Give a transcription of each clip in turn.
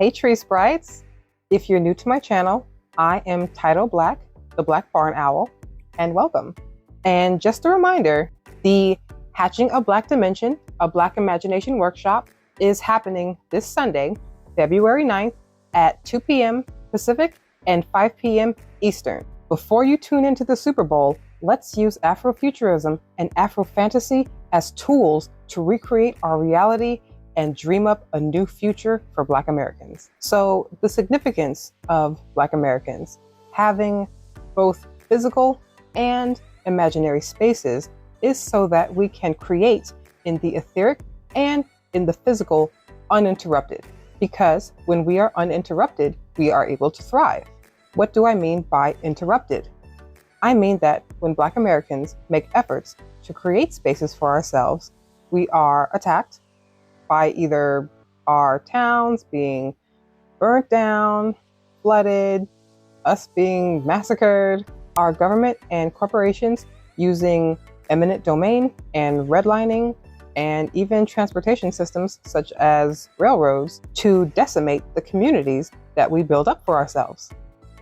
Hey Tree Sprites! If you're new to my channel, I am Tyto Black, the Black Barn Owl, and welcome. And just a reminder, the Hatching a Black Dimension, a Black Imagination workshop is happening this Sunday, February 9th at 2 p.m. Pacific and 5 p.m. Eastern. Before you tune into the Super Bowl, let's use Afrofuturism and Afrofantasy as tools to recreate our reality and dream up a new future for Black Americans. So the significance of Black Americans having both physical and imaginary spaces is so that we can create in the etheric and in the physical uninterrupted. Because when we are uninterrupted, we are able to thrive. What do I mean by interrupted? I mean that when Black Americans make efforts to create spaces for ourselves, we are attacked by either our towns being burnt down, flooded, us being massacred, our government and corporations using eminent domain and redlining, and even transportation systems such as railroads to decimate the communities that we build up for ourselves.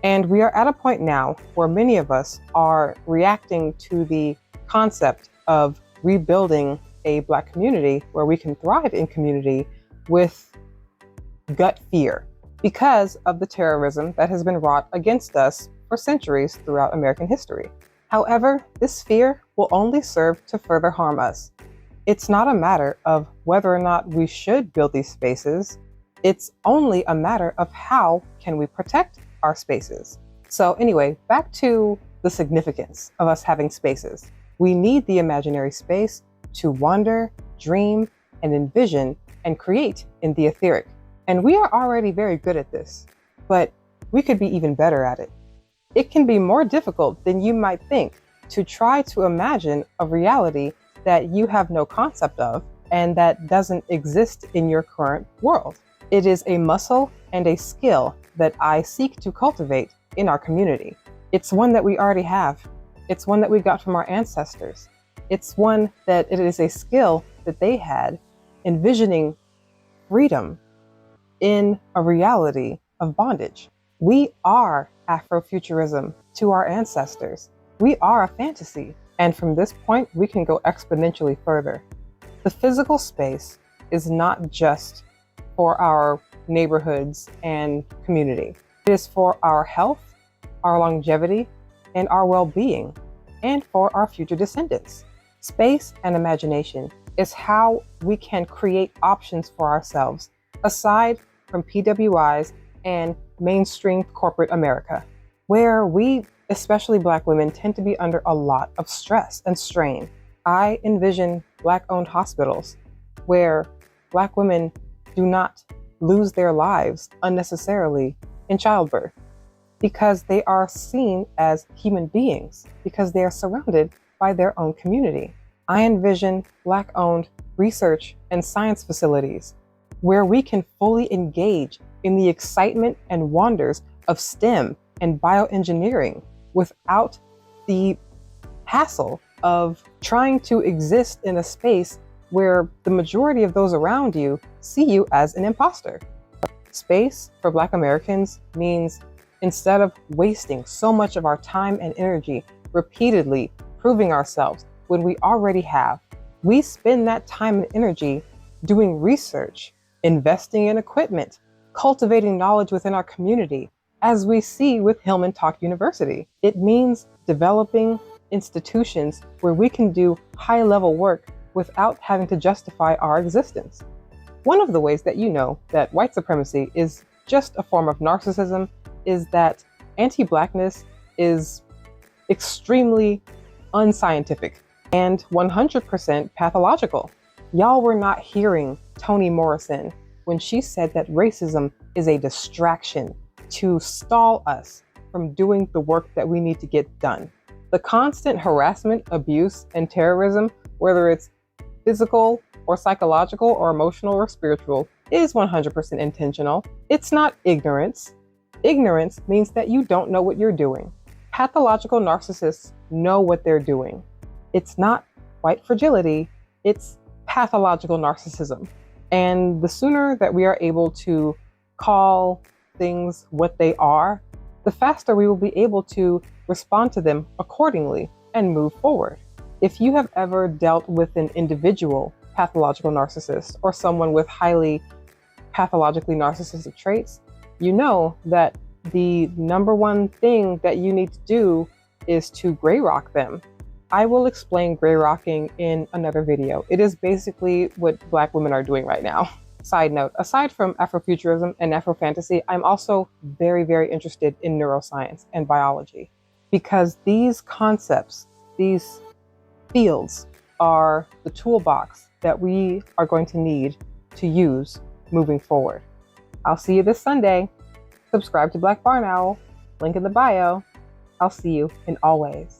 And we are at a point now where many of us are reacting to the concept of rebuilding a Black community where we can thrive in community with gut fear because of the terrorism that has been wrought against us for centuries throughout American history. However, this fear will only serve to further harm us. It's not a matter of whether or not we should build these spaces. It's only a matter of how can we protect our spaces. So anyway, back to the significance of us having spaces. We need the imaginary space to wander, dream, and envision and create in the etheric. And we are already very good at this, but we could be even better at it. It can be more difficult than you might think to try to imagine a reality that you have no concept of and that doesn't exist in your current world. It is a muscle and a skill that I seek to cultivate in our community. It's one that we already have. It's one that we got from our ancestors. It's one that it is a skill that they had, envisioning freedom in a reality of bondage. We are Afrofuturism to our ancestors. We are a fantasy. And from this point, we can go exponentially further. The physical space is not just for our neighborhoods and community. It is for our health, our longevity, and our well-being, and for our future descendants. Space and imagination is how we can create options for ourselves, aside from PWIs and mainstream corporate America, where we, especially Black women, tend to be under a lot of stress and strain. I envision Black-owned hospitals where Black women do not lose their lives unnecessarily in childbirth because they are seen as human beings, because they are surrounded by their own community. I envision Black-owned research and science facilities where we can fully engage in the excitement and wonders of STEM and bioengineering without the hassle of trying to exist in a space where the majority of those around you see you as an imposter. Space for Black Americans means instead of wasting so much of our time and energy repeatedly proving ourselves when we already have, we spend that time and energy doing research, investing in equipment, cultivating knowledge within our community, as we see with Hillman Talk University. It means developing institutions where we can do high-level work without having to justify our existence. One of the ways that you know that white supremacy is just a form of narcissism is that anti-Blackness is extremely unscientific and 100% pathological. Y'all were not hearing Toni Morrison when she said that racism is a distraction to stall us from doing the work that we need to get done. The constant harassment, abuse, and terrorism, whether it's physical or psychological or emotional or spiritual, is 100% intentional. It's not ignorance. Ignorance means that you don't know what you're doing. Pathological narcissists know what they're doing. It's not white fragility, it's pathological narcissism. And the sooner that we are able to call things what they are, the faster we will be able to respond to them accordingly and move forward. If you have ever dealt with an individual pathological narcissist or someone with highly pathologically narcissistic traits, you know that the number one thing that you need to do is to gray rock them. I will explain gray rocking in another video. It is basically what Black women are doing right now. Side note, aside from Afrofuturism and Afrofantasy, I'm also very, very interested in neuroscience and biology, because these concepts, these fields, are the toolbox that we are going to need to use moving forward. I'll see you this Sunday. Subscribe to Black Barn Owl, link in the bio. I'll see you in all ways.